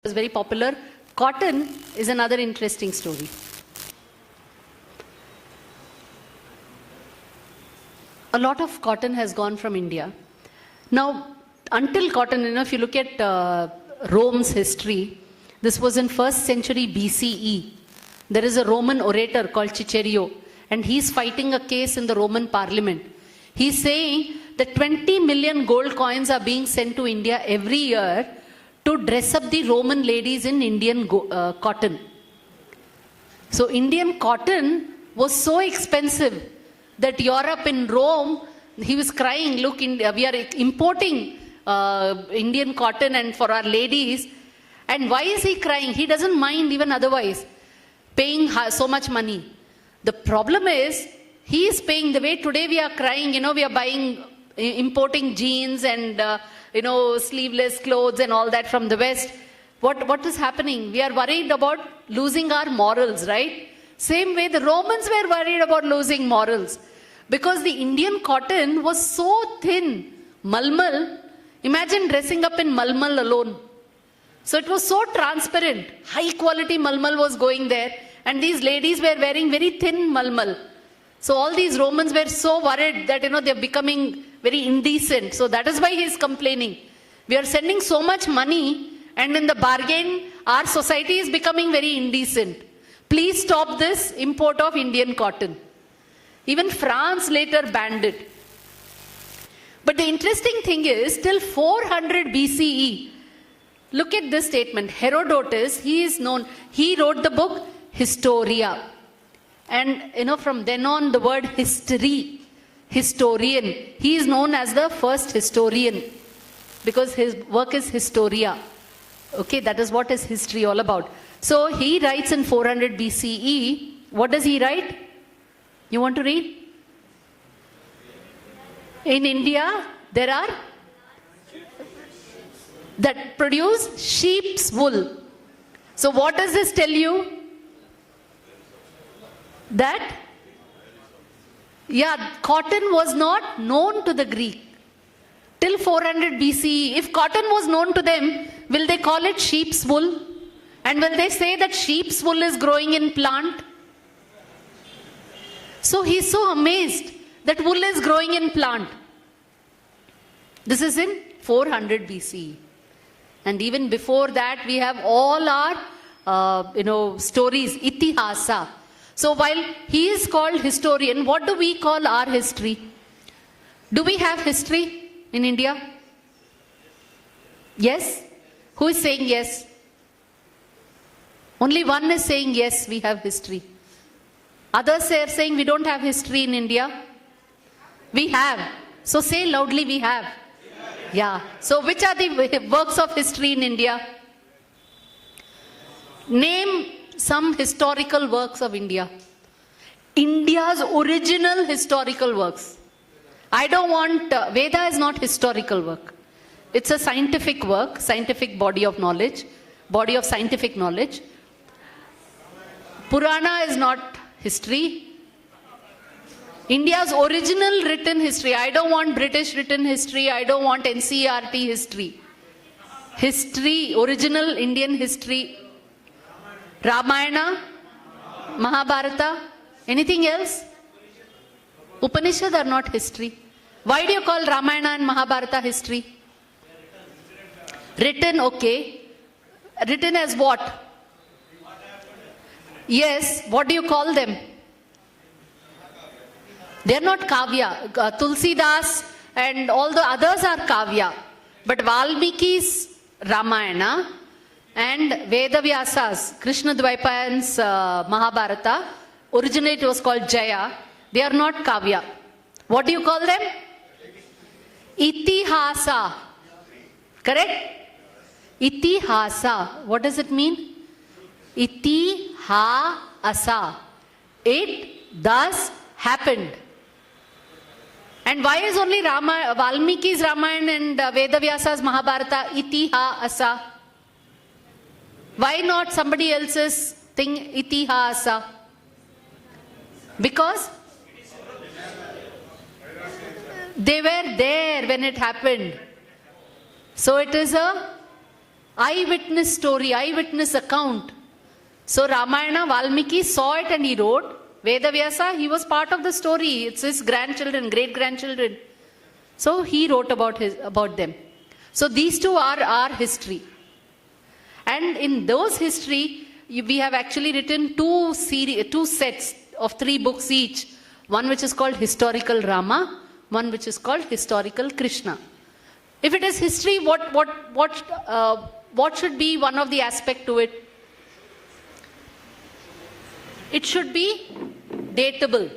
was very popular. Cotton is another interesting story. A lot of cotton has gone from India. Now, until cotton, if you look at Rome's history, this was in 1st century BCE. There is a Roman orator called Cicero, and he's fighting a case in the Roman parliament. He's saying that 20 million gold coins are being sent to India every year to dress up the Roman ladies in Indian cotton. So Indian cotton was so expensive that Europe in Rome, he was crying, look, we are importing Indian cotton and for our ladies. And why is he crying? He doesn't mind even otherwise paying so much money. The problem is, he is paying the way today we are crying, we are buying, importing jeans and, sleeveless clothes and all that from the West. What is happening? We are worried about losing our morals, right? Same way the Romans were worried about losing morals. Because the Indian cotton was so thin, malmal. Imagine dressing up in malmal alone. So it was so transparent. High quality malmal was going there. And these ladies were wearing very thin malmal. So all these Romans were so worried that, they're becoming very indecent. So that is why he is complaining. We are sending so much money and in the bargain, our society is becoming very indecent. Please stop this import of Indian cotton. Even France later banned it. But the interesting thing is, till 400 BCE, look at this statement. Herodotus, he wrote the book Historia. And, from then on, the word history, historian, he is known as the first historian because his work is Historia. Okay, that is what is history all about. So he writes in 400 BCE. What does he write? You want to read? In India, there are that produce sheep's wool. So what does this tell you? That, cotton was not known to the Greek till 400 BCE. If cotton was known to them, will they call it sheep's wool? And will they say that sheep's wool is growing in plant? So he's so amazed that wool is growing in plant. This is in 400 BCE. And even before that, we have all our, stories, itihasa. So while he is called historian, what do we call our history? Do we have history in India? Yes? Who is saying yes? Only one is saying yes, we have history. Others are saying we don't have history in India. We have. So say loudly, we have. Yeah. So which are the works of history in India? Name some historical works of India. India's original historical works. I don't want, Veda is not historical work. It's a scientific work, scientific body of knowledge, body of scientific knowledge. Purana is not history. India's original written history. I don't want British written history. I don't want NCERT history. History, original Indian history. Ramayana, Mahabharata, anything else? Upanishad are not history. Why do you call Ramayana and Mahabharata history? Written, okay. Written as what? Yes, what do you call them? They are not kavya. Tulsidas and all the others are kavya. But Valmiki's Ramayana and Vedavyasas, Krishna Dvaipayan's Mahabharata, originally it was called Jaya, they are not kavya. What do you call them? Itihasa. Correct? Itihasa. What does it mean? Itihasa. It thus happened. And why is only Valmiki's Ramayana and Vedavyasa's Mahabharata Itihasa? Why not somebody else's thing, itihasa? Because they were there when it happened. So it is a eyewitness story, eyewitness account. So Ramayana, Valmiki saw it and he wrote. Vedavyasa, he was part of the story. It's his grandchildren, great-grandchildren. So he wrote about them. So these two are our history. And in those history, we have actually written two sets of 3 books each. One which is called Historical Rama, one which is called Historical Krishna. If it is history, what should be one of the aspect to it? It should be dateable.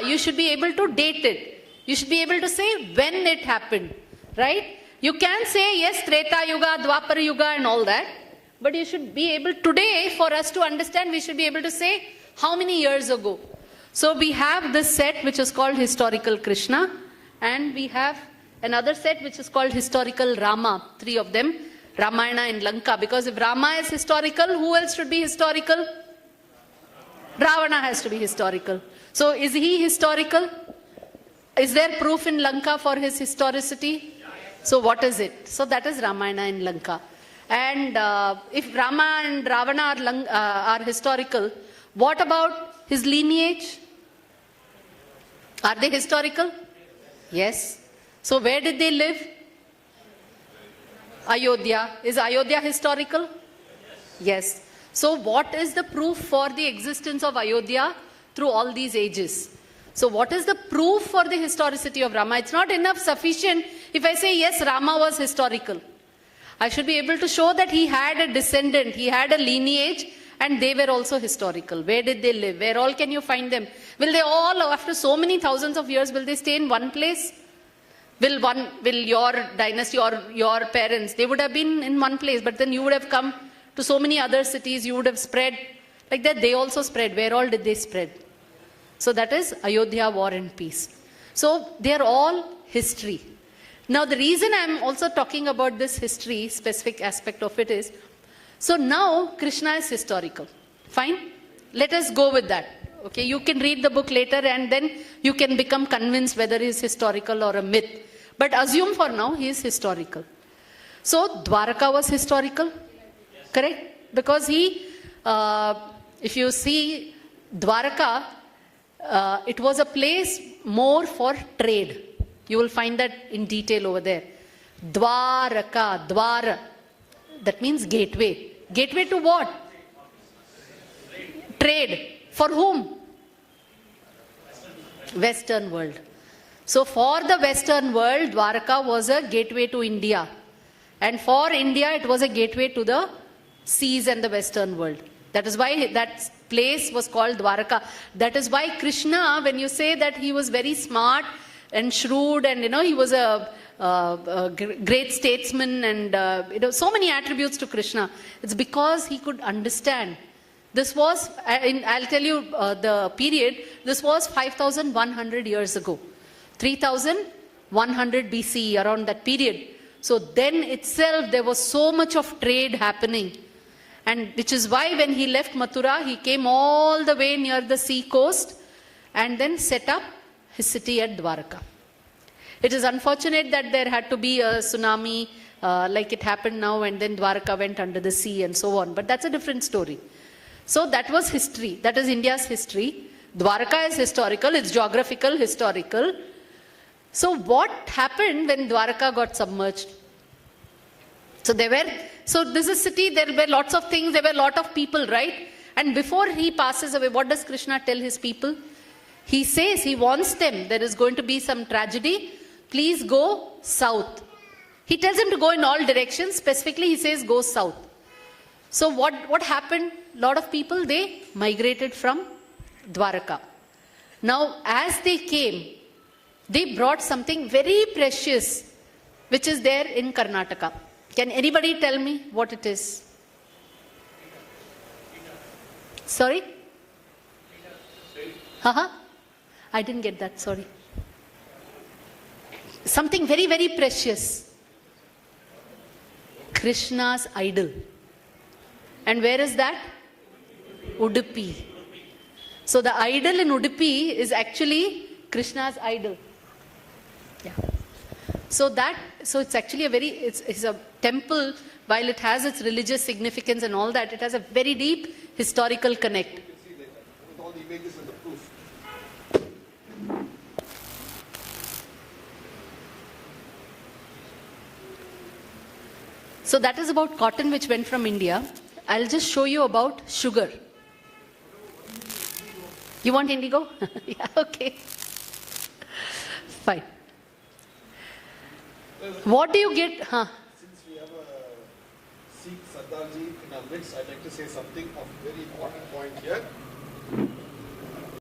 You should be able to date it. You should be able to say when it happened, right? You can say, yes, Treta Yuga, Dwapara Yuga and all that. But you should be able, today, for us to understand, we should be able to say how many years ago. So we have this set which is called Historical Krishna. And we have another set which is called Historical Rama. 3 of them. Ramayana and Lanka. Because if Rama is historical, who else should be historical? Ravana has to be historical. So is he historical? Is there proof in Lanka for his historicity? So what is it? So that is Ramayana and Lanka. And if Rama and Ravana are historical, what about his lineage? Are they historical? Yes. So where did they live? Ayodhya. Is Ayodhya historical? Yes. So what is the proof for the existence of Ayodhya through all these ages? So what is the proof for the historicity of Rama? It's not enough sufficient if I say, yes, Rama was historical. I should be able to show that he had a descendant, he had a lineage, and they were also historical. Where did they live? Where all can you find them? Will they all, after so many thousands of years, will they stay in one place? Will your dynasty or your parents, they would have been in one place, but then you would have come to so many other cities, you would have spread. Like that, they also spread. Where all did they spread? So that is Ayodhya, War and Peace. So they are all history. Now the reason I am also talking about this history, specific aspect of it is, so now Krishna is historical. Fine? Let us go with that. Okay, you can read the book later and then you can become convinced whether he is historical or a myth. But assume for now he is historical. So Dwaraka was historical. Correct? Because if you see Dwaraka, it was a place more for trade. You will find that in detail over there. Dwaraka, Dwara. That means gateway. Gateway to what? Trade. For whom? Western world. So for the Western world, Dwaraka was a gateway to India. And for India, it was a gateway to the seas and the Western world. That is why that place was called Dwaraka. That is why Krishna, when you say that he was very smart and shrewd and he was a great statesman and so many attributes to Krishna, it's because he could understand. This was, I'll tell you the period, this was 5,100 years ago. 3,100 BCE, around that period. So then itself there was so much of trade happening. And which is why when he left Mathura, he came all the way near the sea coast and then set up his city at Dwaraka. It is unfortunate that there had to be a tsunami like it happened now and then Dwaraka went under the sea and so on. But that's a different story. So that was history. That is India's history. Dwaraka is historical. It's geographical, historical. So what happened when Dwaraka got submerged? So this is city, there were lots of things, there were a lot of people, right? And before he passes away, what does Krishna tell his people? He says, he warns them, there is going to be some tragedy, please go south. He tells them to go in all directions, specifically he says go south. So what happened? A lot of people, they migrated from Dwaraka. Now as they came, they brought something very precious, which is there in Karnataka. Can anybody tell me what it is? Sorry? I didn't get that, sorry. Something very, very precious. Krishna's idol. And where is that? Udupi. So the idol in Udupi is actually Krishna's idol. Yeah. So it's actually it's a temple, while it has its religious significance and all that, it has a very deep historical connect. You can see later with all the images and the proof. So that is about cotton which went from India. I'll just show you about sugar. You want indigo? Yeah, okay. Fine. What do you get? Huh? Since we have a Sikh Sardarji in our midst, I'd like to say something of very important point here.